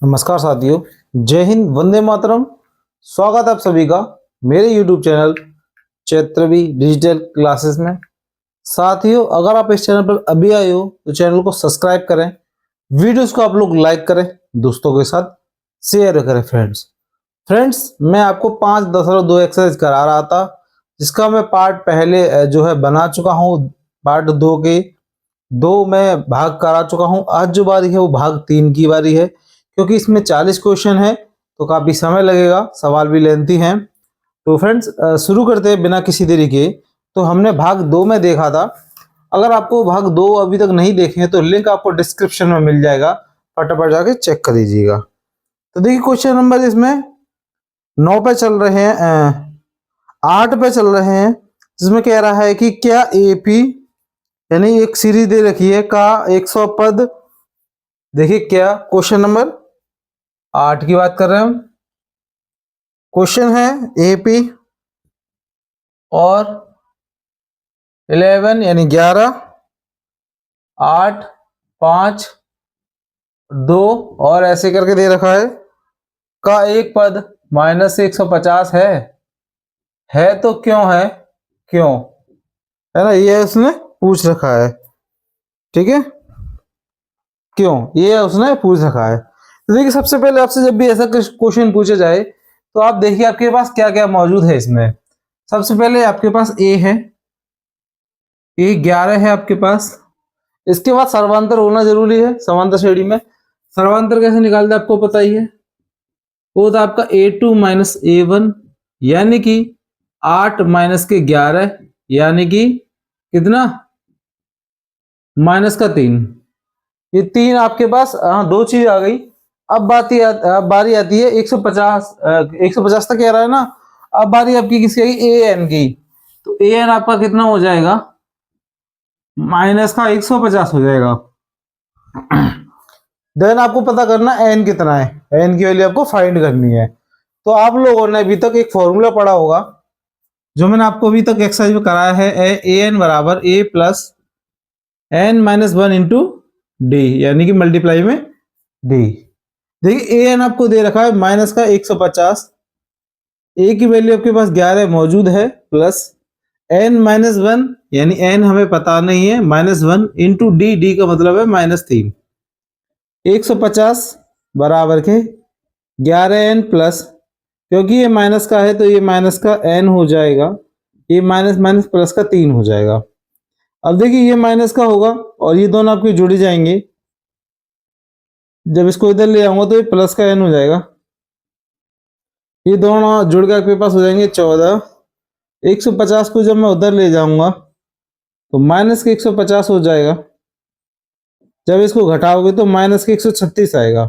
नमस्कार साथियों, जय हिंद, वंदे मातरम। स्वागत है आप सभी का मेरे YouTube चैनल चैत्रवी डिजिटल क्लासेस में। साथियों, अगर आप इस चैनल पर अभी आए हो तो चैनल को सब्सक्राइब करें, वीडियोस को आप लोग लाइक करें, दोस्तों के साथ शेयर करें। फ्रेंड्स, मैं आपको 5.10 एक्सरसाइज करा रहा था, जिसका मैं पार्ट पहले जो है बना चुका हूँ। पार्ट 2 के 2 मैं भाग करा चुका हूँ। आज जो बारी है वो भाग 3 की बारी है, क्योंकि इसमें 40 क्वेश्चन है तो काफ़ी समय लगेगा, सवाल भी लेंथी हैं। तो फ्रेंड्स, शुरू करते हैं बिना किसी देरी के। तो हमने भाग 2 में देखा था। अगर आपको भाग 2 अभी तक नहीं देखे हैं तो लिंक आपको डिस्क्रिप्शन में मिल जाएगा, फटाफट जाके चेक कर दीजिएगा। तो देखिए, क्वेश्चन नंबर इसमें 9 पे चल रहे हैं, 8 पे चल रहे हैं, जिसमें कह रहा है कि क्या एपी यानी एक सीरीज दे रखी है का 100 पद। देखिए, क्या क्वेश्चन नंबर 8 की बात कर रहे हैं हम। क्वेश्चन है एपी और 11 यानी 11, 8, 5, 2 और ऐसे करके दे रखा है का एक पद -150 है तो क्यों है, क्यों है ना, ये उसने पूछ रखा है। ठीक है, क्यों ये उसने पूछ रखा है। तो देखिए, सबसे पहले आपसे जब भी ऐसा क्वेश्चन पूछा जाए तो आप देखिए आपके पास क्या क्या मौजूद है इसमें। सबसे पहले आपके पास ए है, ए 11 है आपके पास। इसके बाद सर्वांतर होना जरूरी है। समांतर श्रेणी में सर्वांतर कैसे निकालते हैं आपको पता ही है। वो था आपका A2 माइनस A1, यानी कि 8 माइनस के 11, यानी कि कितना, -3। ये 3 आपके पास, हाँ, दो चीज आ गई। अब बारी आती है 150, 150 तक कह रहा है ना। अब बारी आपकी किसकी आएगी, ए एन की। तो ए एन आपका कितना हो जाएगा, -150 हो जाएगा। देन आपको पता करना एन कितना है, एन की वैल्यू आपको फाइंड करनी है। तो आप लोगों ने अभी तक एक फॉर्मूला पढ़ा होगा, जो मैंने आपको अभी तक एक्सरसाइज में कराया है। ए एन बराबर a plus n-1 into D, यानी कि मल्टीप्लाई में डी। देखिए, ए एन आपको दे रखा है माइनस का 150, ए की वैल्यू आपके पास 11 मौजूद है, प्लस n-1 यानी n हमें पता नहीं है, -1 इंटू डी, डी का मतलब है -3। 150 बराबर के 11n प्लस, क्योंकि ये माइनस का है तो ये माइनस का n हो जाएगा, ये माइनस माइनस प्लस का 3 हो जाएगा। अब देखिए, ये माइनस का होगा और ये दोनों आपके जुड़ जाएंगे। जब इसको इधर ले आऊंगा तो ये प्लस का n हो जाएगा। ये दोनों जुड़ के आपके पास हो जाएंगे 14। 150 को जब मैं उधर ले जाऊंगा तो माइनस के 150 हो जाएगा। जब इसको घटाओगे तो माइनस के 136 आएगा।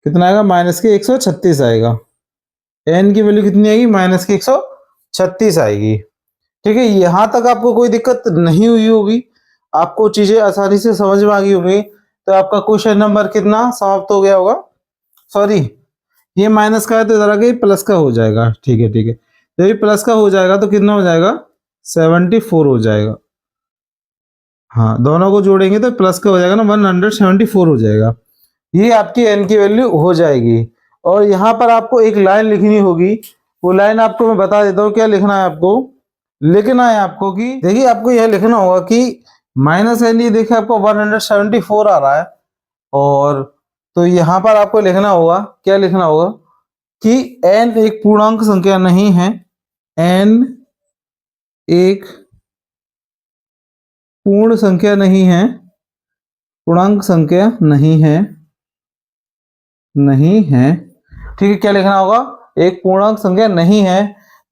कितना आएगा, माइनस के 136 आएगा। एन की वैल्यू कितनी आएगी, माइनस की 136 आएगी। ठीक है, यहां तक आपको कोई दिक्कत नहीं हुई होगी, आपको चीजें आसानी से समझ में आ गई होगी। तो आपका क्वेश्चन नंबर कितना समाप्त हो गया होगा। सॉरी, ये माइनस का है तो इधर आगे प्लस का हो जाएगा। ठीक है, ठीक है, जब ये प्लस का हो जाएगा तो कितना हो जाएगा, 74 हो जाएगा। हाँ, दोनों को जोड़ेंगे तो प्लस का हो जाएगा ना, 174 हो जाएगा। ये आपकी एन की वैल्यू हो जाएगी। और यहाँ पर आपको एक लाइन लिखनी होगी, वो लाइन आपको मैं बता देता हूँ क्या लिखना है आपको। लिखना है आपको कि देखिए, आपको यह लिखना होगा कि माइनस एन, ये देखिए आपको 174 आ रहा है। और तो यहाँ पर आपको लिखना होगा, क्या लिखना होगा कि एन एक पूर्णांक संख्या नहीं है, एन एक पूर्ण संख्या नहीं है, पूर्णांक संख्या नहीं है, नहीं है। ठीक है, क्या लिखना होगा, एक पूर्णांक संख्या नहीं है।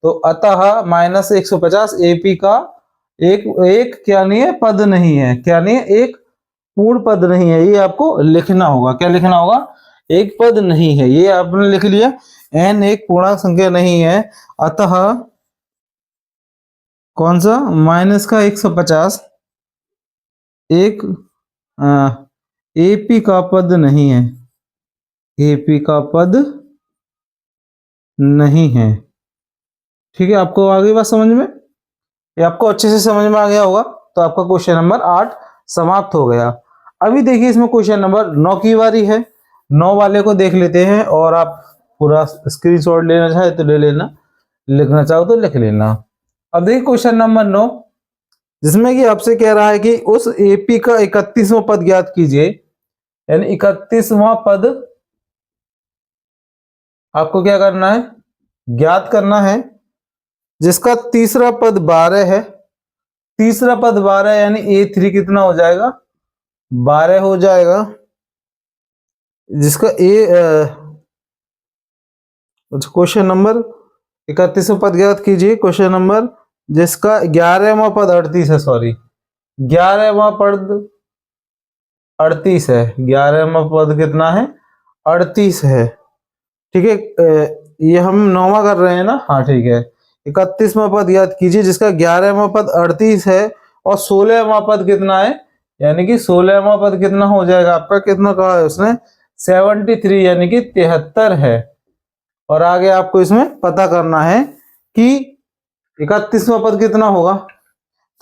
तो अतः -150 एपी का एक क्या नहीं है, पद नहीं है। क्या नहीं है, एक पूर्ण पद नहीं है। ये आपको लिखना होगा, क्या लिखना होगा, एक पद नहीं है। ये आपने लिख लिया, एन एक पूर्णांक संख्या नहीं है, अतः कौन सा, माइनस का 150 एक एपी का पद नहीं है, एपी का पद नहीं है। ठीक है, आपको आ गई बात समझ में, ये आपको अच्छे से समझ में आ गया होगा। तो आपका क्वेश्चन नंबर 8 समाप्त हो गया। अभी देखिए, इसमें क्वेश्चन नंबर 9 की बारी है। 9 वाले को देख लेते हैं और आप पूरा स्क्रीनशॉट लेना चाहे तो ले लेना, लिखना चाहो तो लिख लेना। अब देखिए क्वेश्चन नंबर 9, जिसमें कि आपसे कह रहा है कि उस एपी का 31वां पद ज्ञात कीजिए, यानी 31वां पद आपको क्या करना है, ज्ञात करना है, जिसका तीसरा पद 12 है। तीसरा पद 12 यानी A3 कितना हो जाएगा, 12 हो जाएगा। जिसका क्वेश्चन नंबर 31वां पद ज्ञात कीजिए। क्वेश्चन नंबर जिसका 11वां पद 38 है, सॉरी 11वां पद 38 है। 11वां पद कितना है, 38 है। ठीक है, ये हम 9वां कर रहे हैं ना, हाँ ठीक है। 31वां पद याद कीजिए जिसका 11वां पद 38 है और 16वां पद कितना है, यानी कि 16वां पद कितना हो जाएगा आपका, कितना कहा है उसने, 73 यानी कि 73 है। और आगे आपको इसमें पता करना है कि 31वां पद कितना होगा।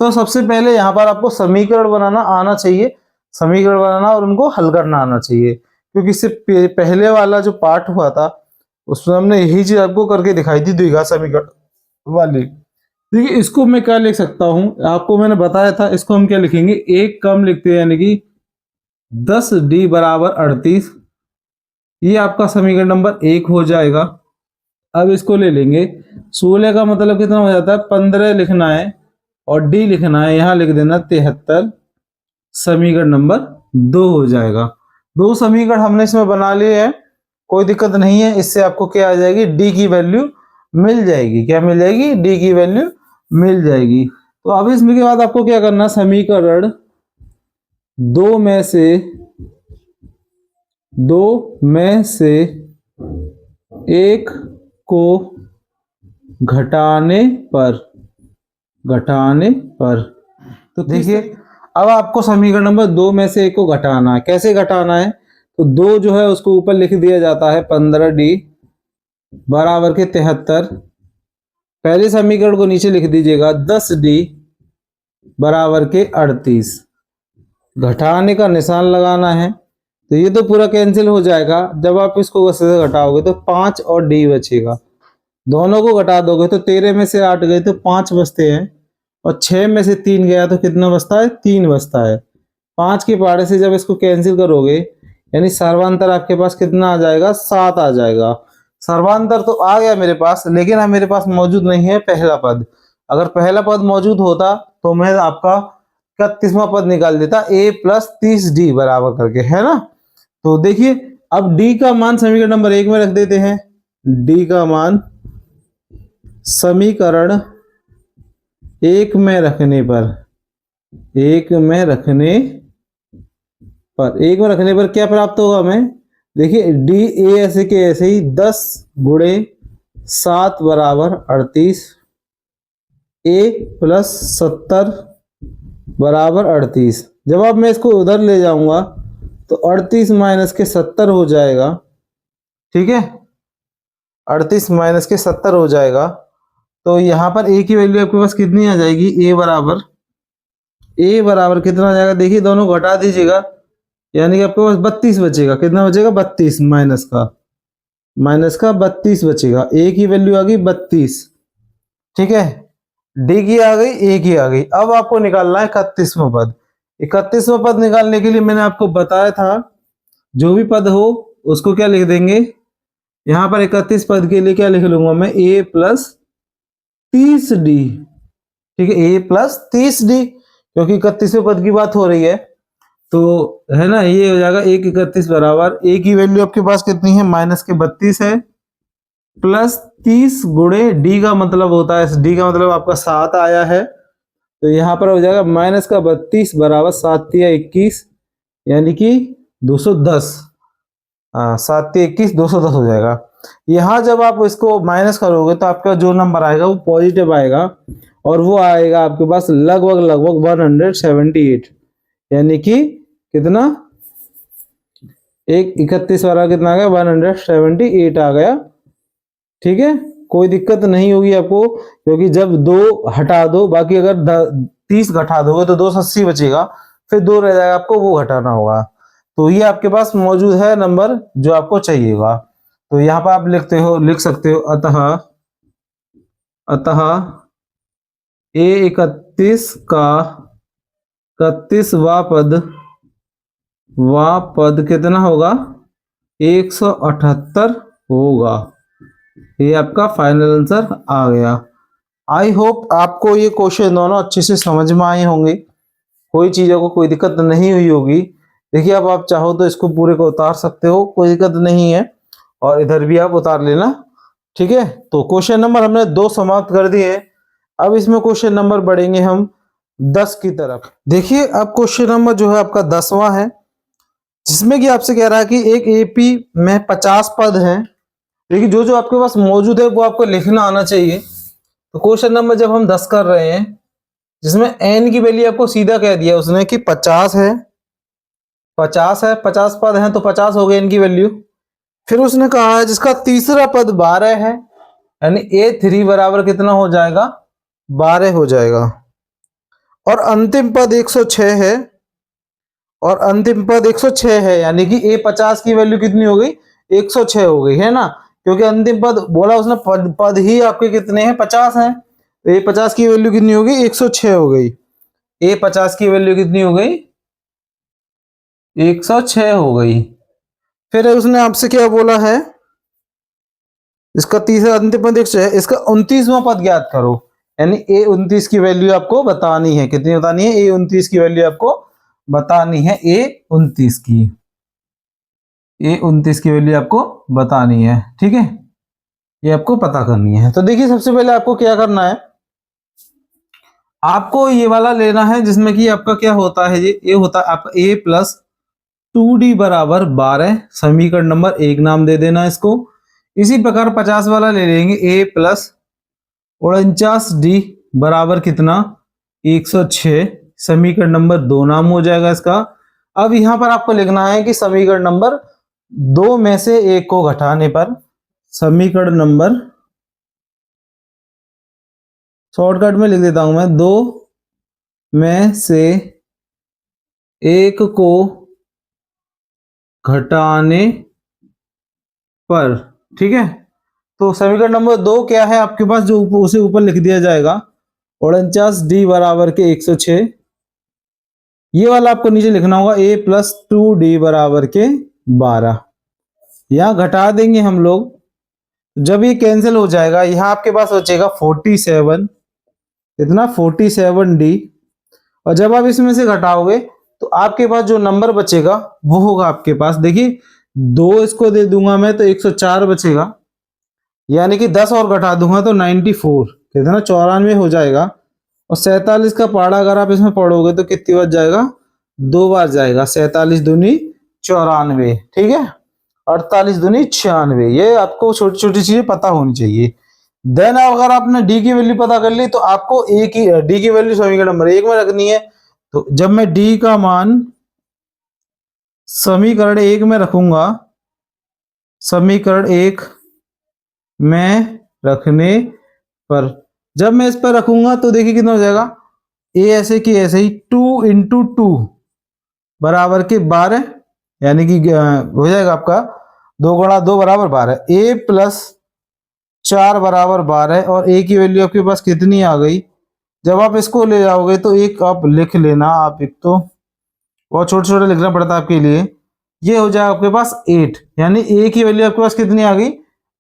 तो सबसे पहले यहाँ पर आपको समीकरण बनाना आना चाहिए, समीकरण बनाना और उनको हल करना आना चाहिए, क्योंकि इससे पहले वाला जो पार्ट हुआ था उसमें हमने यही चीज आपको करके दिखाई थी, द्विघात समीकरण वाली। देखिए इसको मैं क्या लिख सकता हूं, आपको मैंने बताया था, इसको हम क्या लिखेंगे, एक कम लिखते हैं, यानी कि 10D बराबर 38। ये आपका समीकरण नंबर 1 हो जाएगा। अब इसको ले लेंगे, 16 का मतलब कितना हो जाता है, 15 लिखना है और D लिखना है, यहां लिख देना 73। समीकरण नंबर 2 हो जाएगा। 2 समीकरण हमने इसमें बना लिए हैं, कोई दिक्कत नहीं है। इससे आपको क्या आ जाएगी, D की वैल्यू मिल जाएगी। क्या मिल जाएगी, D की वैल्यू मिल जाएगी। तो अब इसमें के बाद आपको क्या करना, समीकरण 2 में से एक को घटाने पर तो देखिए अब आपको समीकरण नंबर 2 में से एक को घटाना है। कैसे घटाना है, तो 2 जो है उसको ऊपर लिख दिया जाता है, 15D बराबर के 73। पहले समीकरण को नीचे लिख दीजिएगा, 10D बराबर के 38। घटाने का निशान लगाना है, तो ये तो पूरा कैंसिल हो जाएगा। जब आप इसको से घटाओगे तो 5 और D बचेगा। दोनों को घटा दोगे तो 13 में से 8 गए तो 5 बचते हैं, और 6 में से 3 गया तो कितना बचता है, 3 बचता है। 5 के पहाड़े से जब इसको कैंसिल करोगे, यानी सर्वांतर आपके पास कितना आ जाएगा, 7 आ जाएगा। सर्वांतर तो आ गया मेरे पास, लेकिन अब मेरे पास मौजूद नहीं है पहला पद। अगर पहला पद मौजूद होता तो मैं आपका 31वां पद निकाल देता, A प्लस 30D बराबर करके, है ना। तो देखिए अब D का मान समीकरण नंबर 1 में रख देते हैं। D का मान समीकरण 1 में रखने पर क्या प्राप्त होगा हमें, देखिए D A ऐसे के ऐसे ही 10 गुणे 7 बराबर 38, A प्लस 70 बराबर 38। जब अब मैं इसको उधर ले जाऊंगा तो 38 माइनस के 70 हो जाएगा। ठीक है, 38 माइनस के 70 हो जाएगा। तो यहाँ पर A की वैल्यू आपके पास कितनी आ जाएगी, A बराबर कितना आ जाएगा, देखिए दोनों घटा दीजिएगा, यानी कि आपके पास 32 बचेगा। कितना बचेगा, 32 माइनस का 32 बचेगा। A की वैल्यू आ गई 32। ठीक है, D की आ गई, A की आ गई। अब आपको निकालना है 31वां पद। 31वां पद निकालने के लिए मैंने आपको बताया था, जो भी पद हो उसको क्या लिख देंगे, यहां पर 31 पद के लिए क्या लिख लूंगा मैं, A प्लस 30D। ठीक है, A प्लस 30D, क्योंकि 31वें पद की बात हो रही है, तो है ना, ये हो जाएगा 1 31 बराबर, A की वैल्यू आपके पास कितनी है, माइनस के 32 है, प्लस 30 गुणे D का मतलब होता है, D का मतलब आपका 7 आया है, तो यहाँ पर हो जाएगा माइनस का 32 बराबर 7 या 21, यानी कि 210। हाँ, 7 या 21 210 हो जाएगा। यहाँ जब आप इसको माइनस करोगे तो आपका जो नंबर आएगा वो पॉजिटिव आएगा, और वो आएगा आपके पास लगभग 178, यानी कि कितना, 31 वाला कितना आ गया, 178 आ गया। ठीक है, कोई दिक्कत नहीं होगी आपको, क्योंकि जब 2 हटा दो, बाकी अगर 30 घटा दोगे तो 280 बचेगा, फिर 2 रह जाएगा, आपको वो घटाना होगा। तो ये आपके पास मौजूद है नंबर जो आपको चाहिएगा। तो यहाँ पर आप लिख सकते हो अतः A31 का 31वां पद कितना होगा? 178 होगा। ये आपका फाइनल आंसर आ गया। आई होप आपको ये क्वेश्चन दोनों अच्छे से समझ में आए होंगे, कोई चीज़ों को कोई दिक्कत नहीं हुई होगी। देखिए अब आप चाहो तो इसको पूरे को उतार सकते हो, कोई दिक्कत नहीं है, और इधर भी आप उतार लेना, ठीक है। तो क्वेश्चन नंबर हमने 2 समाप्त कर दिए। अब इसमें क्वेश्चन नंबर बढ़ेंगे हम 10 की तरफ। देखिए अब क्वेश्चन नंबर जो है आपका 10वां है, जिसमें कि आपसे कह रहा है कि एक एपी में 50 पद हैं। देखिए जो जो आपके पास मौजूद है वो आपको लिखना आना चाहिए। तो क्वेश्चन नंबर जब हम 10 कर रहे हैं, जिसमें n की वैल्यू आपको सीधा कह दिया उसने कि 50 है, 50 पद हैं तो 50 हो गए n की वैल्यू। फिर उसने कहा है जिसका तीसरा पद 12 है, यानी A3 बराबर कितना हो जाएगा? 12 हो जाएगा। और अंतिम पद 106 है, और अंतिम पद 106 है, यानी कि A50 की वैल्यू कितनी हो गई? 106 हो गई, है ना, क्योंकि अंतिम पद बोला उसने पद ही आपके कितने हैं? 50 हैं। तो A50 की वैल्यू कितनी हो गई? 106 हो गई। A50 की वैल्यू कितनी हो गई? 106 हो गई। फिर उसने आपसे क्या बोला है? इसका तीसरा अंतिम पद 106 है, इसका 29वां पद ज्ञात करो, यानी A29 की वैल्यू आपको बतानी है। कितनी बतानी है? A29 की वैल्यू आपको बतानी है। A29 की वैल्यू आपको बतानी है, ठीक है, ये आपको पता करनी है। तो देखिए सबसे पहले आपको क्या करना है, आपको ये वाला लेना है जिसमें कि आपका क्या होता है, ये होता है आपका A+2D बराबर 12, समीकरण नंबर 1 नाम दे देना इसको। इसी प्रकार 50 वाला ले लेंगे, A+49D बराबर कितना? 106, समीकरण नंबर 2 नाम हो जाएगा इसका। अब यहां पर आपको लिखना है कि समीकरण नंबर 2 में से 1 को घटाने पर, समीकरण नंबर, शॉर्टकट में लिख देता हूं मैं, 2 में से 1 को घटाने पर, ठीक है। तो समीकरण नंबर 2 क्या है आपके पास, जो उसे ऊपर लिख दिया जाएगा, 49D बराबर के 106। ये वाला आपको नीचे लिखना होगा A+2D बराबर के 12। यहां घटा देंगे हम लोग, जब ये कैंसिल हो जाएगा, यहां आपके पास बचेगा 47, इतना 47D। और जब आप इसमें से घटाओगे तो आपके पास जो नंबर बचेगा वो होगा आपके पास, देखिए 2 इसको दे दूंगा मैं तो 104 बचेगा, यानी कि 10 और घटा दूंगा तो 94, कितना? 94 हो जाएगा। और 47 का पहाड़ा अगर आप इसमें पढ़ोगे तो कितनी बार जाएगा? 2 बार जाएगा। 47 दूनी 94, ठीक है, 48 दूनी 96। ये आपको छोटी छोटी चीजें पता होनी चाहिए। देन अगर आपने डी की वैल्यू पता कर ली तो आपको डी की वैल्यू समीकरण नंबर 1 में रखनी है। तो जब मैं डी का मान समीकरण 1 में रखूंगा, समीकरण 1 में रखने पर, जब मैं इस पर रखूंगा तो देखिए कितना हो जाएगा? ए ऐसे की ऐसे ही 2 इंटू 2 बराबर के 12, यानी कि हो जाएगा आपका 2 गुणा 2 बराबर 12। A+4 बराबर 12, और ए की वैल्यू आपके पास कितनी आ गई? जब आप इसको ले जाओगे तो एक आप लिख लेना, आप एक तो बहुत छोटे छोटे लिखना पड़ता है आपके लिए। ये हो जाएगा आपके पास 8, यानी ए की वैल्यू आपके पास कितनी आ गई?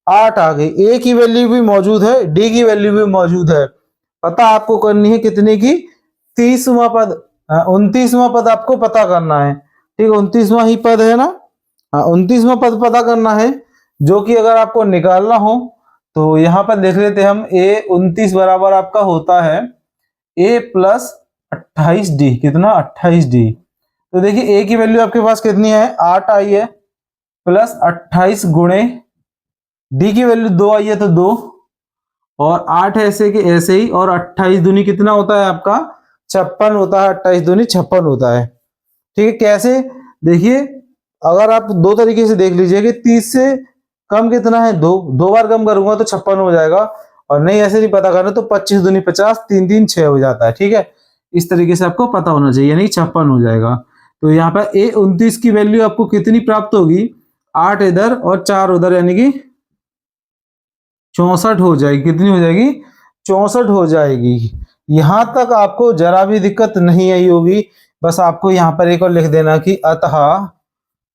8 आ गई। ए की वैल्यू भी मौजूद है, डी की वैल्यू भी मौजूद है। पता आपको करनी है कितने की? 30वां पद, 29वां पद आपको पता करना है, ठीक है, 29वां ही पद है ना, 29वां पद पता करना है, जो कि अगर आपको निकालना हो तो यहाँ पर देख लेते हैं हम। A29 बराबर आपका होता है A+28D, कितना? 28D। तो देखिए ए की वैल्यू आपके पास कितनी है? 8 आई है, प्लस 28 गुणे डी की वैल्यू 2 आई है तो 2, और 8 ऐसे के ऐसे ही, और 28 दूनी कितना होता है आपका? 56 होता है। 28 दूनी 56 होता है, ठीक है। कैसे? देखिए अगर आप दो तरीके से देख लीजिए कि 30 से कम कितना है? 2 बार कम करूंगा तो 56 हो जाएगा, और नहीं ऐसे नहीं पता करना तो 25 दूनी 50, 3 3 6 हो जाता है, ठीक है। इस तरीके से आपको पता होना चाहिए, यानी 56 हो जाएगा। तो यहाँ पर A29 की वैल्यू आपको कितनी प्राप्त होगी, 8 इधर और 4 उधर, यानी कि 64 हो जाएगी। कितनी हो जाएगी, 64 हो जाएगी। यहां तक आपको जरा भी दिक्कत नहीं आई होगी। बस आपको यहाँ पर एक और लिख देना कि अतः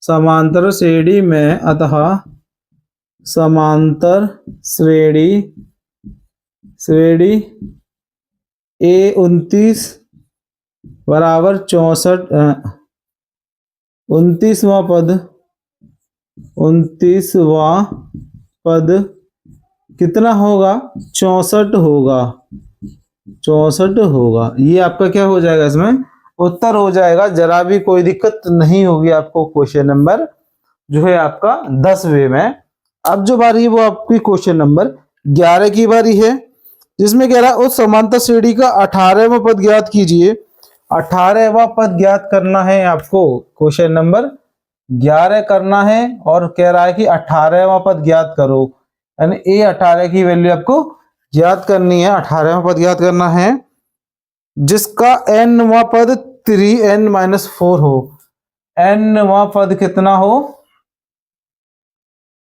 समांतर श्रेणी में, अतः समांतर श्रेणी A29 बराबर 64, 29वां पद, 29वां पद कितना होगा, 64 होगा, 64 होगा। ये आपका क्या हो जाएगा, इसमें उत्तर हो जाएगा। जरा भी कोई दिक्कत नहीं होगी आपको। क्वेश्चन नंबर जो है आपका 10वें में। अब जो बारी है वो आपकी क्वेश्चन नंबर 11 की बारी है, जिसमें कह रहा है उस समांतर श्रेणी का 18वां पद ज्ञात कीजिए। 18वां पद ज्ञात करना है आपको, क्वेश्चन नंबर 11 करना है, और कह रहा है कि 18वां पद ज्ञात करो, यानी A18 की वैल्यू आपको ज्ञात करनी है। 18वां पद ज्ञात करना है जिसका nवां पद 3n-4 हो। nवां पद कितना हो,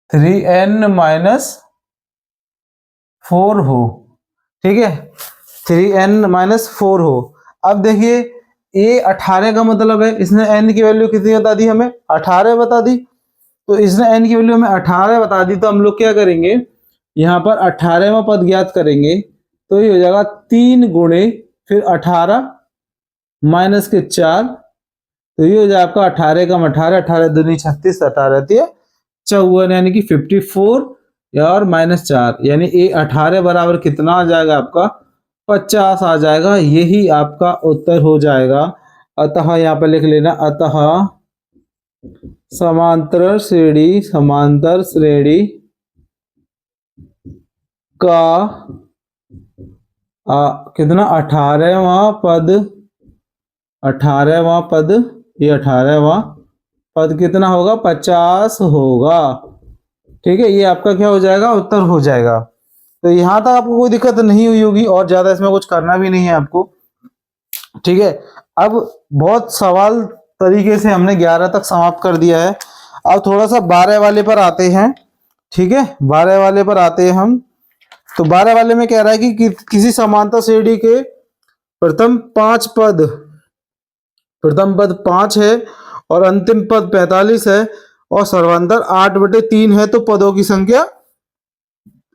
3n-4 हो। ठीक है, 3n-4 हो। अब देखिए A18 का मतलब है इसने n की वैल्यू कितनी बता दी, हमें 18 बता दी। तो इसने n की वैल्यू हमें 18 बता दी, तो हम लोग क्या करेंगे, यहाँ पर 18वां पद ज्ञात करेंगे। तो ये हो जाएगा 3 गुणे फिर 18 माइनस के 4, तो ये हो जाएगा आपका 18 कम 18, 18 दूनी 36, 18 54, यानी कि 54 और -4, यानी A18 बराबर कितना आ जाएगा आपका, 50 आ जाएगा। यही आपका उत्तर हो जाएगा। अतः यहाँ पर लिख लेना, अतः समांतर श्रेणी का कितना 18वां पद, 18वां पद, ये 18वां पद कितना होगा, 50 होगा। ठीक है, ये आपका क्या हो जाएगा, उत्तर हो जाएगा। तो यहां तक आपको कोई दिक्कत नहीं हुई होगी, और ज्यादा इसमें कुछ करना भी नहीं है आपको। ठीक है, अब बहुत सवाल तरीके से हमने 11 तक समाप्त कर दिया है। अब थोड़ा सा 12 वाले पर आते हैं। ठीक है, 12 वाले पर आते हैं हम। तो 12 वाले में कह रहा है कि किसी समांतर श्रेणी के प्रथम पद 5 है और अंतिम पद 45 है और सर्वांतर 8/3 है, तो पदों की संख्या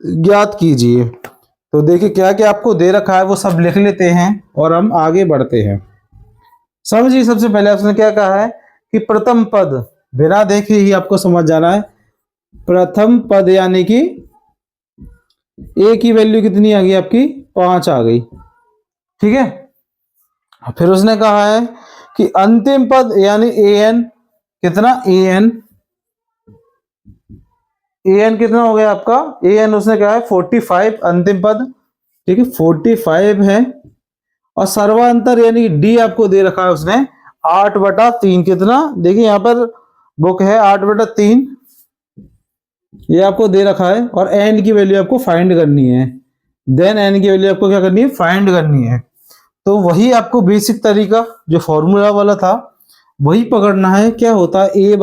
ज्ञात कीजिए। तो देखिए क्या क्या आपको दे रखा है वो सब लिख लेते हैं और हम आगे बढ़ते हैं। समझिए, सबसे पहले आपने क्या कहा है कि प्रथम पद, बिना देखे ही आपको समझ जाना है। प्रथम पद यानी कि ए की वैल्यू कितनी आ गई आपकी, 5 आ गई। ठीक है, फिर उसने कहा है कि अंतिम पद यानी an कितना, an कितना हो गया आपका, an उसने कहा है 45 अंतिम पद। ठीक है, 45 है। और सर्वांतर यानी डी आपको दे रखा है उसने 8/3, कितना देखिए यहाँ पर बुक है 8/3, ये आपको दे रखा है। और एन की वैल्यू आपको फाइंड करनी है। देन एन की वैल्यू आपको क्या करनी है, फाइंड करनी है। तो वही आपको बेसिक तरीका जो फॉर्मूला वाला था वही पकड़ना है। क्या होता है, ए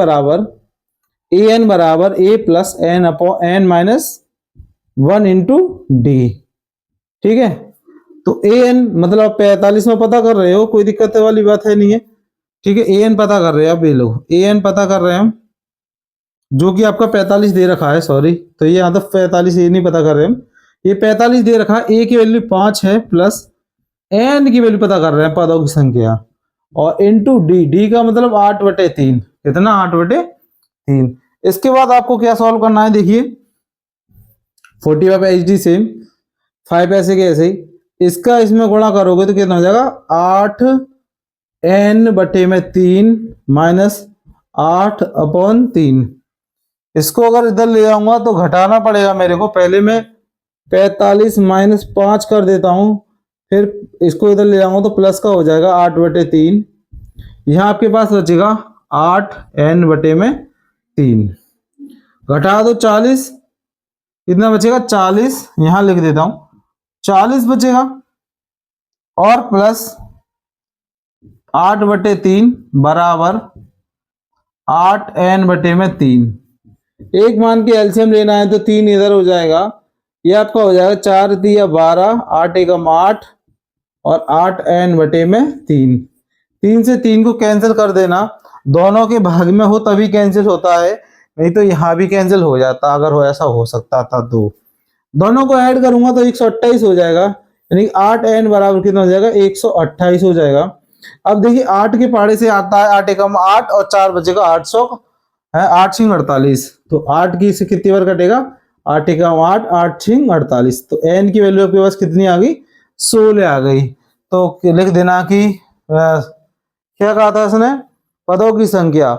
एन बराबर a plus n upon n minus 1 into d. ठीक है, तो ए एन मतलब 45 में पता कर रहे हो, कोई दिक्कत वाली बात है नहीं है। ठीक है, ए एन पता कर रहे हैं, अब ये लोग ए एन पता कर रहे हैं हम, जो कि आपका 45 दे रखा है। सॉरी, तो ये यहाँ तो 45 ये नहीं पता कर रहे हम, ये 45 दे रखा है। ए की वैल्यू 5 है प्लस एन की वैल्यू पता कर रहे हैं, पदों की संख्या, और इनटू डी का मतलब 8/3, कितना 8/3। इसके बाद आपको क्या सॉल्व करना है, देखिए 45 HD सेम 5 ऐसे के ऐसे ही, इसका इसमें गुणा करोगे तो कितना हो जाएगा, 8n/3 माइनस 8/3। इसको अगर इधर ले जाऊंगा तो घटाना पड़ेगा मेरे को। पहले मैं 45 माइनस 5 कर देता हूं, फिर इसको इधर ले जाऊंगा तो प्लस का हो जाएगा 8/3। यहाँ आपके पास बचेगा 8n/3, घटा दो 40, कितना बचेगा 40, यहां लिख देता हूं 40 बचेगा, और प्लस 8/3 बराबर 8n/3। एक मान के एलसीएम लेना है तो 3 इधर हो जाएगा, ये आपका हो जाएगा 4 तिया 12, 8 एकम 8 और 8n/3। 3 से 3 को कैंसिल कर देना, दोनों के भाग में हो तभी कैंसिल होता है, नहीं तो यहाँ भी कैंसिल हो जाता अगर ऐसा हो सकता था। तो दोनों को ऐड करूंगा तो 128 हो जाएगा, यानी 8n बराबर कितना हो जाएगा 128 हो जाएगा। अब देखिए 8 के पहाड़े से आता है 8 एकम 8 और 4 बचेगा 800 है, 8 छिंग 48। तो 8 की से कितनी बार कटेगा, 8 एकम 8, 8 छिंग 48। तो n की वैल्यू आपके पास कितनी आ गई, 16 आ गई। तो लिख देना कि क्या कहा था इसने, पदों की संख्या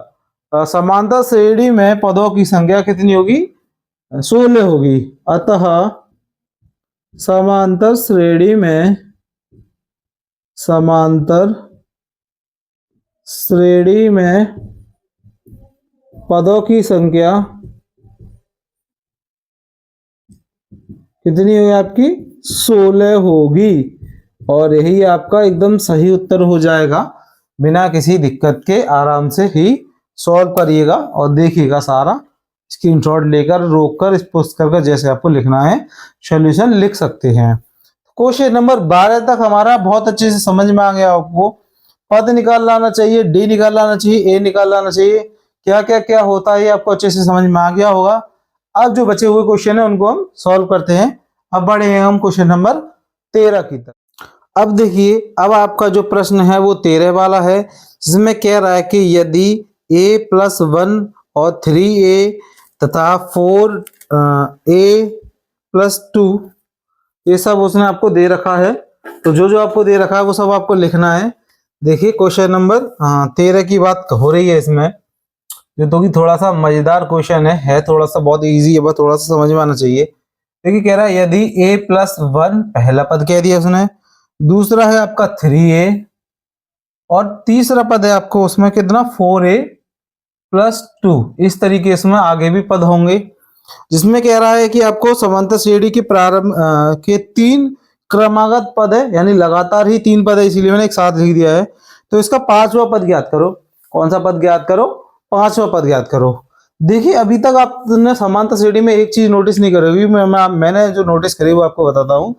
समांतर श्रेणी में पदों की संख्या कितनी होगी, 16 होगी। अतः समांतर श्रेणी में पदों की संख्या कितनी होगी आपकी, 16 होगी। और यही आपका एकदम सही उत्तर हो जाएगा, बिना किसी दिक्कत के आराम से ही सॉल्व करिएगा और देखिएगा, सारा स्क्रीनशॉट लेकर रोक कर इस पुस्तक का जैसे आपको लिखना है सॉल्यूशन लिख सकते हैं। क्वेश्चन नंबर 12 तक हमारा बहुत अच्छे से समझ में आ गया। आपको पद निकाल लाना चाहिए, डी निकाल लाना चाहिए, ए निकाल लाना चाहिए, क्या क्या क्या होता है आपको अच्छे से समझ में आ गया होगा। अब जो बचे हुए क्वेश्चन है उनको हम सॉल्व करते हैं। अब बढ़े हैं हम क्वेश्चन नंबर 13 की तरफ। अब देखिए, अब आपका जो प्रश्न है वो 13 वाला है, जिसमें कह रहा है कि यदि a+1 और 3a तथा 4a+2 ये सब उसने आपको दे रखा है। तो जो जो आपको दे रखा है वो सब आपको लिखना है। देखिए क्वेश्चन नंबर 13 की बात हो रही है इसमें, जो तो कि थोड़ा सा मजेदार क्वेश्चन है थोड़ा सा बहुत इजी है, बस थोड़ा सा समझ में आना चाहिए। देखिए कह रहा है यदि a+1 पहला पद कह दिया उसने, दूसरा है आपका 3a और तीसरा पद है आपको उसमें कितना 4a+2। इस तरीके से आगे भी पद होंगे, जिसमें कह रहा है कि आपको समांतर श्रेणी के प्रारंभ के 3 क्रमागत पद है, यानी लगातार ही 3 पद है, इसीलिए मैंने एक साथ लिख दिया है। तो इसका 5वां पद ज्ञात करो। कौन सा पद ज्ञात करो, 5वां पद ज्ञात करो। देखिए अभी तक आपने समांतर श्रेणी में एक चीज नोटिस नहीं करी, मैंने जो नोटिस करी वो आपको बताता हूँ।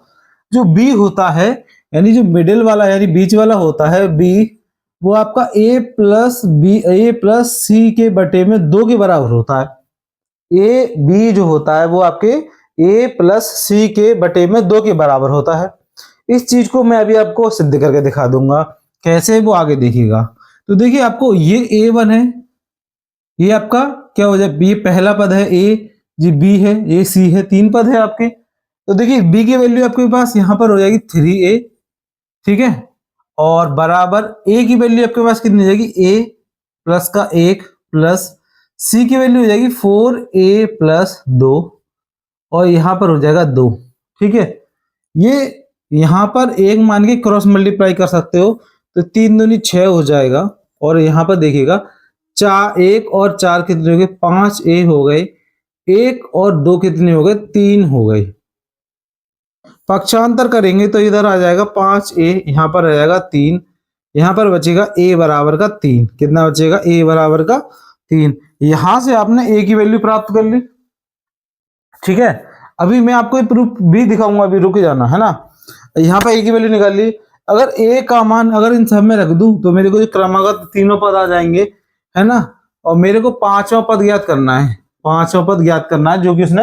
जो बी होता है, यानी जो मिडिल वाला यानी बीच वाला होता है बी, वो आपका a+c के बटे में 2 के बराबर होता है। ए बी जो होता है वो आपके a+c के बटे में 2 के बराबर होता है। इस चीज को मैं अभी आपको सिद्ध करके दिखा दूंगा, कैसे वो आगे देखिएगा। तो देखिए आपको ये a1 है, ये आपका क्या हो जाए, ये पहला पद है a, जी b है, ये c है, 3 पद है आपके। तो देखिए b की वैल्यू आपके पास यहां पर हो जाएगी 3a, ठीक है, और बराबर a की वैल्यू आपके पास कितनी हो जाएगी, a+1 प्लस c की वैल्यू हो जाएगी 4a+2 और यहां पर हो जाएगा 2, ठीक है। ये यहां पर एक मान के क्रॉस मल्टीप्लाई कर सकते हो, तो 3 दूनी 6 हो जाएगा। और यहां पर देखिएगा 1 और 4 कितने हो गए, 5a हो गए, 1 और 2 कितने हो गए, 3 हो गए। पक्षांतर करेंगे तो इधर आ जाएगा 5a, यहां पर आ जाएगा 3, यहां पर बचेगा a बराबर का 3। कितना बचेगा, a बराबर का 3। यहां से आपने a की वैल्यू प्राप्त कर ली, ठीक है। अभी मैं आपको प्रूफ भी दिखाऊंगा, अभी रुक जाना है ना। यहाँ पर a की वैल्यू निकाल ली, अगर a का मान अगर इन सब में रख दूं तो मेरे को क्रमागत तीनों पद आ जाएंगे, है ना। और मेरे को 5वां पद ज्ञात करना है, 5वां पद ज्ञात करना है, जो कि उसने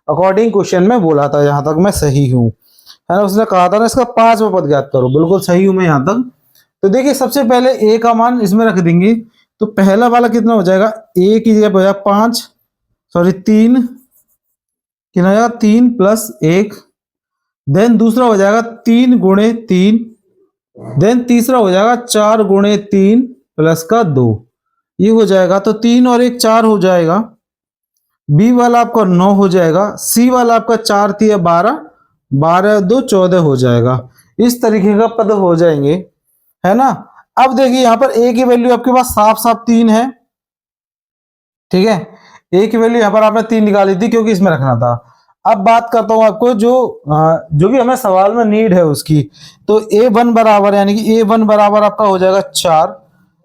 अकॉर्डिंग क्वेश्चन में बोला था। यहाँ तक मैं सही हूँ, है ना, उसने कहा था ना इसका 5वां पद ज्ञात करो, बिल्कुल सही हूं मैं यहाँ तक। तो देखिए सबसे पहले a का मान इसमें रख देंगे, तो पहला वाला कितना हो जाएगा, a की जगह हो जाएगा 5, सॉरी 3, कितना हो जाएगा 3 + 1। देन दूसरा हो जाएगा 3 × 3, देन तीसरा हो जाएगा 4 × 3 प्लस का 2, ये हो जाएगा। तो 3 और 1 4 हो जाएगा। बी वाला आपका 9 हो जाएगा, सी वाला आपका 4 3 12, 12 2 14 हो जाएगा। इस तरीके का पद हो जाएंगे, है ना। अब देखिए यहाँ पर a की वैल्यू आपके पास साफ साफ 3 है, ठीक है। a की वैल्यू यहाँ पर आपने 3 निकाली थी क्योंकि इसमें रखना था। अब बात करता हूं आपको जो भी हमें सवाल में नीड है उसकी। तो a1 बराबर, यानी कि a1 बराबर आपका हो जाएगा 4।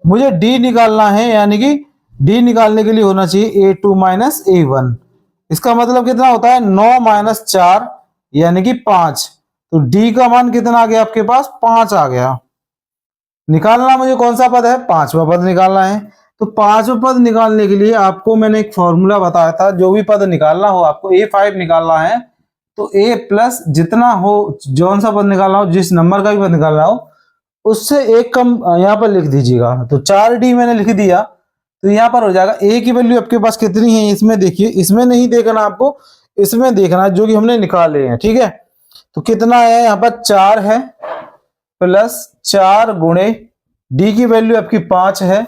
मुझे d निकालना है, यानी कि d निकालने के लिए होना चाहिए a2 माइनस a1। इसका मतलब कितना होता है 9 माइनस 4 यानी कि 5। तो d का मान कितना आ गया आपके पास, 5 आ गया। निकालना मुझे कौन सा पद है, पांचवा पद निकालना है। तो पांचवा पद निकालने के लिए आपको मैंने एक फॉर्मूला बताया था, जो भी पद निकालना हो आपको a5 निकालना है तो a प्लस जितना हो, जौन सा पद निकालना हो, जिस नंबर का भी पद निकालना हो उससे एक कम यहाँ पर लिख दीजिएगा। तो 4d मैंने लिख दिया। तो यहाँ पर हो जाएगा a की वैल्यू आपके पास कितनी है, इसमें देखिए, इसमें नहीं देखना आपको, इसमें देखना जो कि हमने निकाले हैं, ठीक है। तो कितना है यहाँ पर 4 है प्लस 4 गुणे डी की वैल्यू आपकी 5 है।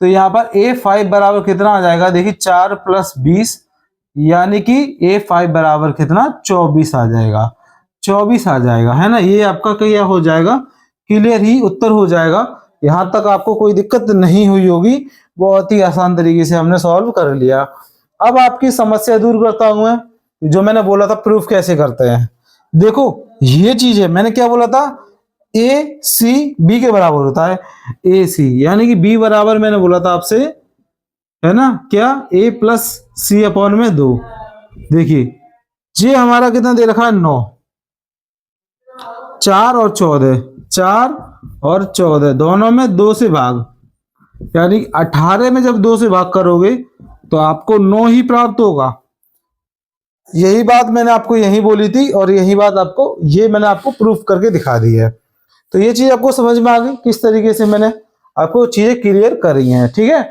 तो यहाँ पर a5 बराबर कितना आ जाएगा, देखिए 4 प्लस 20 यानी कि a5 बराबर कितना 24 आ जाएगा, 24 आ जाएगा, है ना। ये आपका क्या हो जाएगा, क्लियर ही उत्तर हो जाएगा। यहाँ तक आपको कोई दिक्कत नहीं हुई होगी, बहुत ही आसान तरीके से हमने सॉल्व कर लिया। अब आपकी समस्या दूर करता हूं मैं, जो मैंने बोला था प्रूफ कैसे करते हैं। देखो ये चीज है, मैंने क्या बोला था, ए सी बी के बराबर होता है, ए सी यानी कि बी बराबर मैंने बोला था आपसे, है ना, क्या ए प्लस सी अपॉन में 2। देखिए ये हमारा कितना दे रखा है 9, 4 और 14, 4 और 14 दोनों में 2 से भाग, यानी 18 में जब 2 से भाग करोगे तो आपको 9 ही प्राप्त होगा। यही बात मैंने आपको यही बोली थी और यही बात आपको, ये मैंने आपको प्रूफ करके दिखा दी है। तो ये चीज आपको समझ में आ गई किस तरीके से मैंने आपको चीजें क्लियर करी हैं, ठीक है।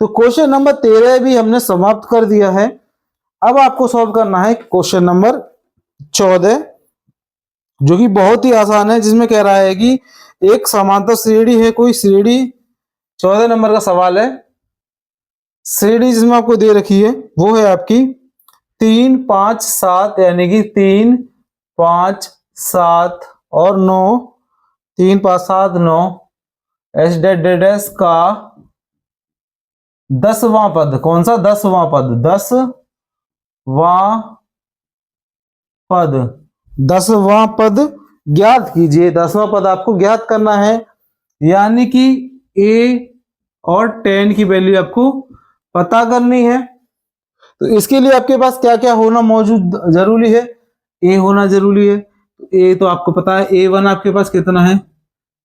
तो क्वेश्चन नंबर 13 भी हमने समाप्त कर दिया है। अब आपको सॉल्व करना है क्वेश्चन नंबर 14, जो कि बहुत ही आसान है, जिसमें कह रहा है कि एक समांतर श्रेणी है, कोई श्रेणी, 14 नंबर का सवाल है। श्रेणी जिसमें आपको दे रखी है वो है आपकी 3 5 7, यानी कि 3 5 7 और 9, 3 5 7 9 एस डेड डेड एस का 10वां पद, कौन सा 10वां पद, 10वां पद, 10वां पद ज्ञात कीजिए। 10वां पद आपको ज्ञात करना है, यानी कि a और 10 की वैल्यू आपको पता करनी है। तो इसके लिए आपके पास क्या क्या होना मौजूद जरूरी है, a होना जरूरी है। तो a तो आपको पता है, a1 आपके पास कितना है,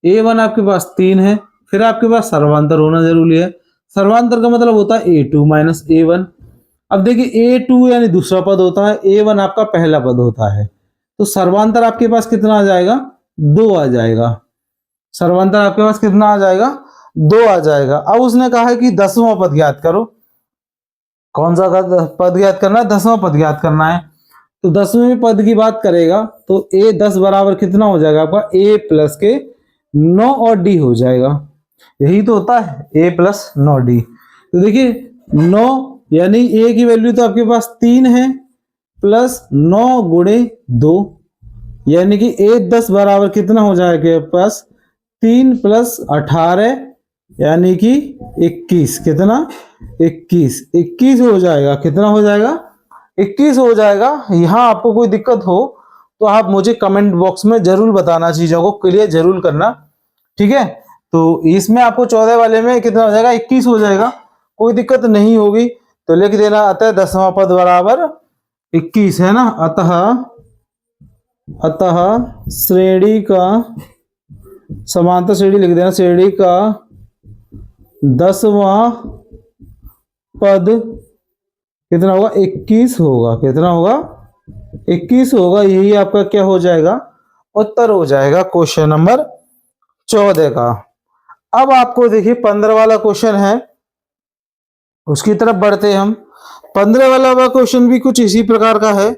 a1 आपके पास 3 है। फिर आपके पास सर्वांतर होना जरूरी है, सर्वांतर का मतलब होता है a2 माइनस a1। अब देखिए a2 यानी दूसरा पद होता है, a1 आपका पहला पद होता है। तो सर्वांतर आपके पास कितना आ जाएगा, 2 आ जाएगा। सर्वांतर आपके पास कितना आ जाएगा, 2 आ जाएगा। अब उसने कहा है कि 10वां पद ज्ञात करो। कौन सा पद ज्ञात करना है, 10वां पद ज्ञात करना है। तो 10वें पद की बात करेगा तो a 10 बराबर कितना हो जाएगा आपका, a प्लस के 9 और d हो जाएगा। यही तो होता है a प्लस 9d। तो देखिए 9 यानी a की वैल्यू तो आपके पास 3 है प्लस 9 गुणे 2, यानी कि a 10 बराबर कितना हो जाएगा आपके पास, 3 प्लस 18 यानी कि 21, कितना 21, 21 हो जाएगा। कितना हो जाएगा, 21 हो जाएगा। यहाँ आपको कोई दिक्कत हो तो आप मुझे कमेंट बॉक्स में जरूर बताना, चीजों को क्लियर जरूर करना, ठीक है। तो इसमें आपको 14 वाले में कितना हो जाएगा, 21 हो जाएगा, कोई दिक्कत नहीं होगी। तो लिख देना, अतः 10वां पद बराबर 21 है ना। अतः श्रेणी का, समांतर श्रेणी लिख देना, श्रेणी का 10वां पद कितना होगा, 21 होगा। कितना होगा, 21 होगा। यही आपका क्या हो जाएगा, उत्तर हो जाएगा क्वेश्चन नंबर 14 का। अब आपको देखिए 15 वाला क्वेश्चन है, उसकी तरफ बढ़ते हैं हम। 15 वाला क्वेश्चन भी कुछ इसी प्रकार का है,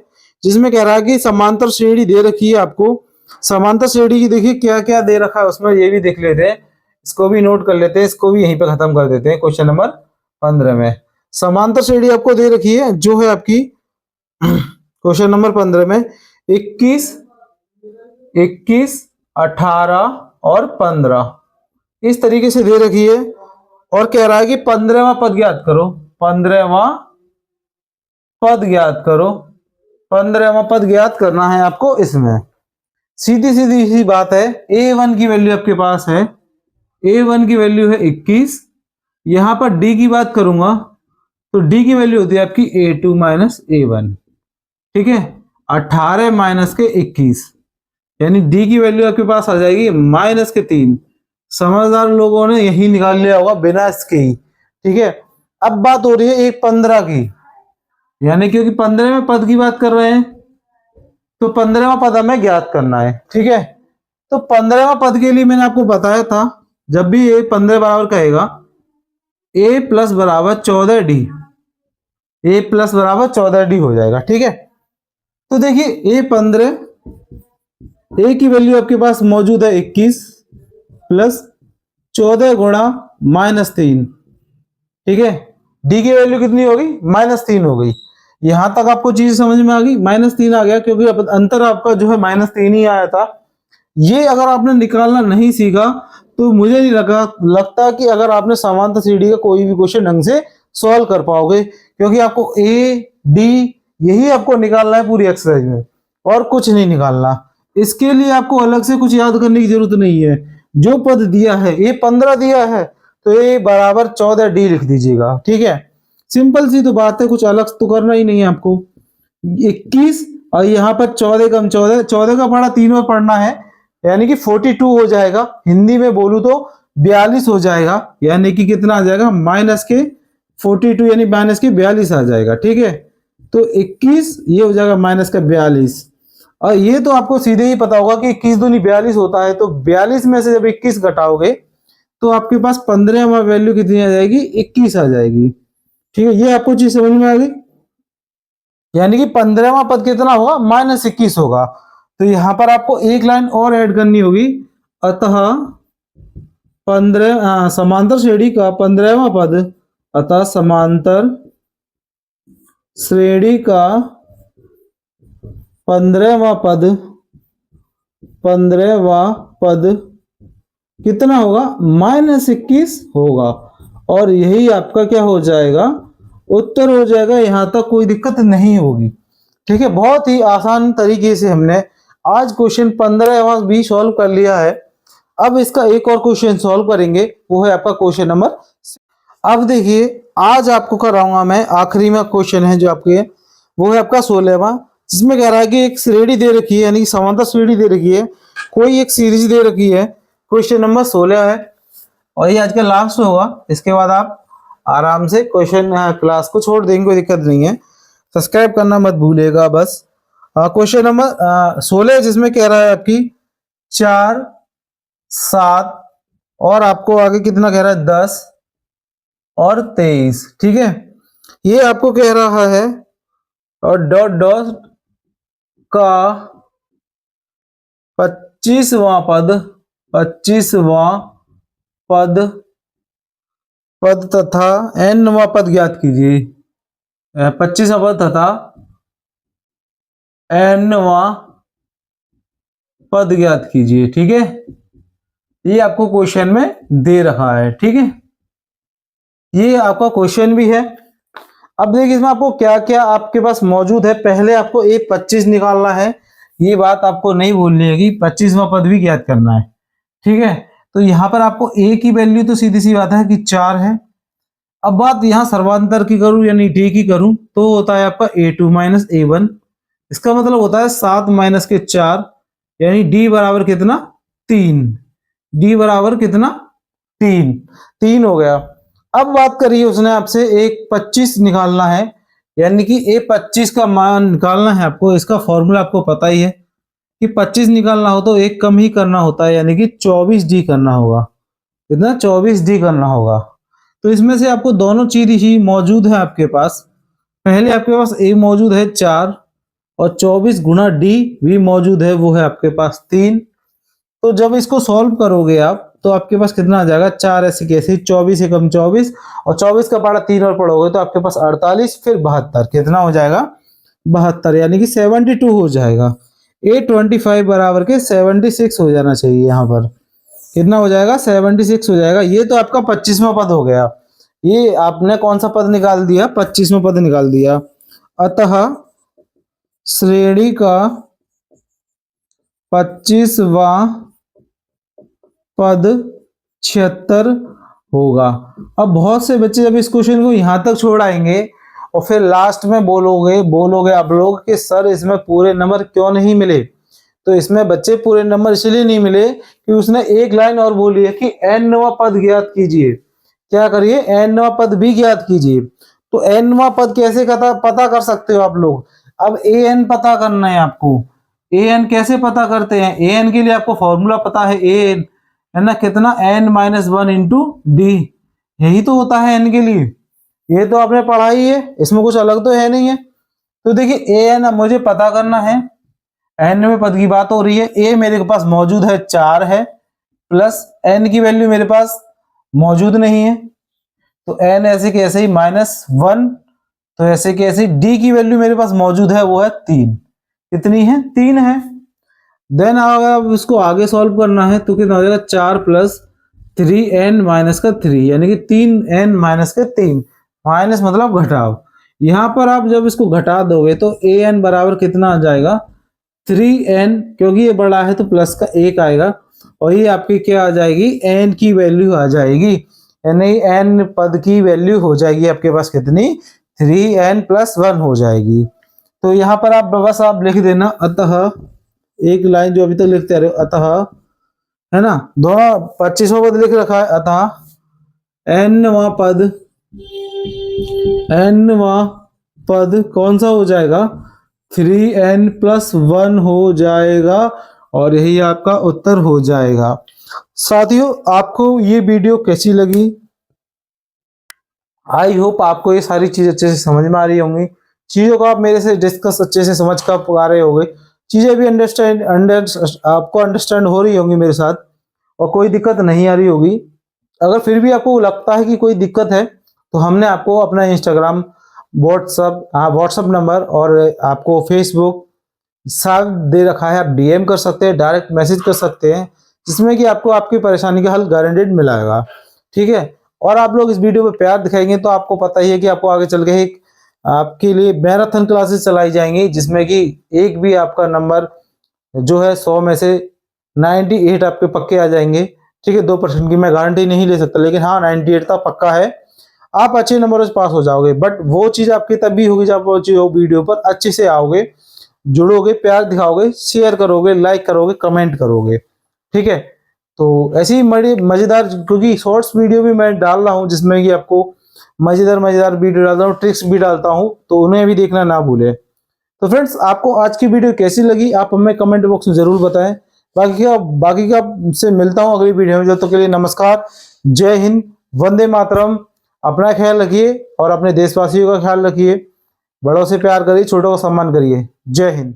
जिसमें कह रहा है कि समांतर श्रेणी दे रखी है आपको। समांतर श्रेणी की देखिए क्या क्या दे रखा है उसमें, ये भी देख लेते हैं, इसको भी नोट कर लेते हैं, इसको भी यहीं पे खत्म कर देते हैं। क्वेश्चन नंबर 15 में समांतर श्रेणी आपको दे रखी है, जो है आपकी क्वेश्चन नंबर 15 में 21, 18 और 15 इस तरीके से दे रखी है। और कह रहा है कि 15वां पद ज्ञात करो, 15वां पद ज्ञात करो, 15वां पद ज्ञात करना है आपको इसमें। सीधी सीधी सी बात है, a1 की वैल्यू आपके पास है, a1 की वैल्यू है 21। यहां पर d की बात करूंगा तो d की वैल्यू होती है आपकी a2 माइनस a1, ठीक है, 18 माइनस के 21, यानी d की वैल्यू आपके पास आ जाएगी माइनस के 3। समझदार लोगों ने यही निकाल लिया होगा बिना इसके ही, ठीक है। अब बात हो रही है एक 15 की, यानी क्योंकि 15वें पद की बात कर रहे हैं तो 15वां पद हमें ज्ञात करना है, ठीक है। तो 15वां पद के लिए मैंने आपको बताया था, जब भी a 15 बराबर कहेगा a प्लस बराबर 14d, a प्लस बराबर 14d हो जाएगा, ठीक है। तो देखिए a 15, a की वैल्यू आपके पास मौजूद है 21 प्लस 14 गुणा -3, ठीक है। d की वैल्यू कितनी होगी, -3 हो गई। यहां तक आपको चीज समझ में आ गई, -3 आ गया क्योंकि अंतर आपका जो है -3 ही आया था। ये अगर आपने निकालना नहीं सीखा तो मुझे नहीं लगता कि अगर आपने समांतर सीढ़ी का कोई भी क्वेश्चन ढंग से सॉल्व कर पाओगे, क्योंकि आपको ए डी यही आपको निकालना है पूरी एक्सरसाइज में, और कुछ नहीं निकालना। इसके लिए आपको अलग से कुछ याद करने की जरूरत नहीं है। जो पद दिया है ए 15 दिया है तो ए बराबर 14d लिख दीजिएगा, ठीक है। सिंपल सी तो बात है, कुछ अलग तो करना ही नहीं है आपको। 21 और यहाँ पर 14 कम 14, 14 का पढ़ा 3 में पढ़ना है, यानी कि 42 हो जाएगा। हिंदी में बोलूं तो 42 हो जाएगा, यानी कि कितना आ जाएगा, माइनस के 42 यानी माइनस के 42 आ जाएगा, ठीक है। तो 21 ये हो जाएगा माइनस का 42, और ये तो आपको सीधे ही पता होगा कि 21 दूनी 42 होता है। तो 42 में से जब 21 घटाओगे तो आपके पास 15वां वैल्यू कितनी आ जाएगी, 21 आ जाएगी, ठीक है। ये आपको चीज समझ में आ गई, यानी कि 15वां पद कितना होगा, -21 होगा। तो यहां पर आपको एक लाइन और ऐड करनी होगी, अतः 15 समांतर श्रेणी का 15वां पद, अतः समांतर श्रेणी का 15वां पद, 15वां पद कितना होगा, -21 होगा। और यही आपका क्या हो जाएगा, उत्तर हो जाएगा। यहां तक कोई दिक्कत नहीं होगी, ठीक है। बहुत ही आसान तरीके से हमने आज क्वेश्चन 15वां भी सॉल्व कर लिया है। अब इसका एक और क्वेश्चन सॉल्व करेंगे, वो है आपका क्वेश्चन नंबर। अब देखिए आज आपको कराऊंगा मैं, आखिरी में क्वेश्चन है जो आपके, वो है आपका 16वां, जिसमें कह रहा है कि एक श्रेणी दे रखी है, यानी कि समांतर श्रेणी दे रखी है, कोई एक सीरीज दे रखी है। क्वेश्चन नंबर 16 है और ये आज का लास्ट होगा। इसके बाद आप आराम से क्वेश्चन क्लास को छोड़ देंगे, कोई दिक्कत नहीं है। सब्सक्राइब करना मत भूलिएगा बस। क्वेश्चन नंबर 16 जिसमें कह रहा है आपकी 4, 7 और आपको आगे कितना कह रहा है, 10 और 23, ठीक है। ये आपको कह रहा है और डॉट डॉट का 25वां पद, 25वां पद तथा nवां पद ज्ञात कीजिए। 25वां पद तथा nवां पद ज्ञात कीजिए, ठीक है। ये आपको क्वेश्चन में दे रखा है, ठीक है। ये आपका क्वेश्चन भी है। अब देखिए इसमें आपको क्या क्या आपके पास मौजूद है। पहले आपको A25 निकालना है, ये बात आपको नहीं भूलनी है कि 25वां पद भी ज्ञात करना है, ठीक है। तो यहाँ पर आपको A की वैल्यू तो सीधी सी बात है कि 4 है। अब बात यहाँ सर्वांतर की करूं यानी D की करूं तो होता है आपका A2 माइनस A1, इसका मतलब होता है 7 माइनस के 4, यानी D बराबर कितना, 3। D बराबर कितना, 3 हो गया। अब बात करिए उसने आपसे एक 25 निकालना है, यानी कि A25 का मान निकालना है आपको। इसका फॉर्मूला आपको पता ही है कि 25 निकालना हो तो एक कम ही करना होता है, यानी कि 24D करना होगा। कितना, 24D करना होगा। तो इसमें से आपको दोनों चीज ही मौजूद है आपके पास। पहले आपके पास A मौजूद है 4 और 24 गुना D भी मौजूद है, वो है आपके पास 3। तो जब इसको सॉल्व करोगे आप तो आपके पास कितना आ जाएगा, 4 ऐसे कैसे, 24 से कम 24 और 24 का पढ़ा 3 और पढ़ोगे तो आपके पास 48, फिर 72, कितना हो जाएगा, 72, यानी कि 72 हो जाएगा। A25 बराबर के 76 हो जाना चाहिए। यहाँ पर कितना हो जाएगा, 76 हो जाएगा। ये तो आपका 25वां पद हो गया। ये आपने कौन सा पद निकाल दिया, 25वां पद निकाल दिया। अतः श्रेणी का 25वां पद 76 होगा। अब बहुत से बच्चे जब इस क्वेश्चन को यहां तक छोड़ आएंगे और फिर लास्ट में बोलोगे आप लोग कि सर इसमें पूरे नंबर क्यों नहीं मिले। तो इसमें बच्चे पूरे नंबर इसलिए नहीं मिले कि उसने एक लाइन और बोली है कि nवां पद ज्ञात कीजिए। क्या करिए, nवां पद भी ज्ञात कीजिए। तो nवां पद कैसे पता कर सकते हो आप लोग। अब an पता करना है आपको। an कैसे पता करते हैं, an के लिए आपको फॉर्मूला पता है, an है ना, कितना n-1 इंटू डी, यही तो होता है n के लिए। ये तो आपने पढ़ा ही है, इसमें कुछ अलग तो है नहीं है। तो देखिए an अब मुझे पता करना है, n में पद की बात हो रही है, a मेरे पास मौजूद है 4 है, प्लस n की वैल्यू मेरे पास मौजूद नहीं है, तो n ऐसे के ऐसे ही -1, तो ऐसे के ऐसे d की वैल्यू मेरे पास मौजूद है, वो है 3। कितनी है, 3 है। देन अगर आप इसको आगे सॉल्व करना है तो कितना हो जाएगा, 4 प्लस 3n माइनस का 3, यानी कि 3n माइनस का 3, माइनस मतलब घटाव। यहां पर आप जब इसको घटा दोगे तो an बराबर कितना आ जाएगा, 3n, क्योंकि ये बड़ा है तो प्लस का 1 आएगा, और ये आपकी क्या आ जाएगी, n की वैल्यू आ जाएगी, यानी n पद की वैल्यू हो जाएगी आपके पास कितनी, 3n + 1 हो जाएगी। तो यहाँ पर आप बस आप लिख देना अतः, एक लाइन जो अभी तक लिखते रहे, अतः, है ना, दोनों 25वां पद लिख रखा है, अतः nवां पद कौन सा हो जाएगा, 3n + 1 हो जाएगा, और यही आपका उत्तर हो जाएगा। साथियों, आपको ये वीडियो कैसी लगी, आई होप आपको ये सारी चीज अच्छे से समझ में आ रही होंगी, चीजों को आप मेरे से डिस्कस अच्छे से समझ कर पा रहे होंगे, चीजें भी आपको अंडरस्टैंड हो रही होंगी मेरे साथ, और कोई दिक्कत नहीं आ रही होगी। अगर फिर भी आपको लगता है कि कोई दिक्कत है तो हमने आपको अपना इंस्टाग्राम, व्हाट्सअप नंबर और आपको फेसबुक सब दे रखा है, आप डीएम कर सकते हैं, डायरेक्ट मैसेज कर सकते हैं, जिसमें कि आपको आपकी परेशानी का हल गारंटेड मिलेगा। ठीक है, और आप लोग इस वीडियो पे प्यार दिखाएंगे तो आपको पता ही है कि आपको आगे चल के एक आपके लिए मैराथन क्लासेस चलाई जाएंगी, जिसमें कि एक भी आपका नंबर जो है 100 में से 98 आपके पक्के आ जाएंगे। ठीक है, 2% की मैं गारंटी नहीं ले सकता, लेकिन हाँ 98 तक पक्का है, आप अच्छे नंबरों से पास हो जाओगे। बट वो चीज आपकी तभी होगी जब वो वीडियो पर अच्छे से आओगे, जुड़ोगे, प्यार दिखाओगे, शेयर करोगे, लाइक करोगे, कमेंट करोगे। ठीक है, तो ऐसी मजेदार, क्योंकि शॉर्ट्स वीडियो भी मैं डाल रहा हूँ जिसमें कि आपको मजेदार वीडियो डालता हूँ, ट्रिक्स भी डालता हूँ, तो उन्हें भी देखना ना भूले। तो फ्रेंड्स, आपको आज की वीडियो कैसी लगी आप हमें कमेंट बॉक्स में जरूर बताएं। बाकी का से मिलता हूँ अगली वीडियो में। जब तक के लिए नमस्कार, जय हिंद, वंदे मातरम। अपना ख्याल रखिए और अपने देशवासियों का ख्याल रखिए। बड़ों से प्यार करिए, छोटों का सम्मान करिए। जय हिंद।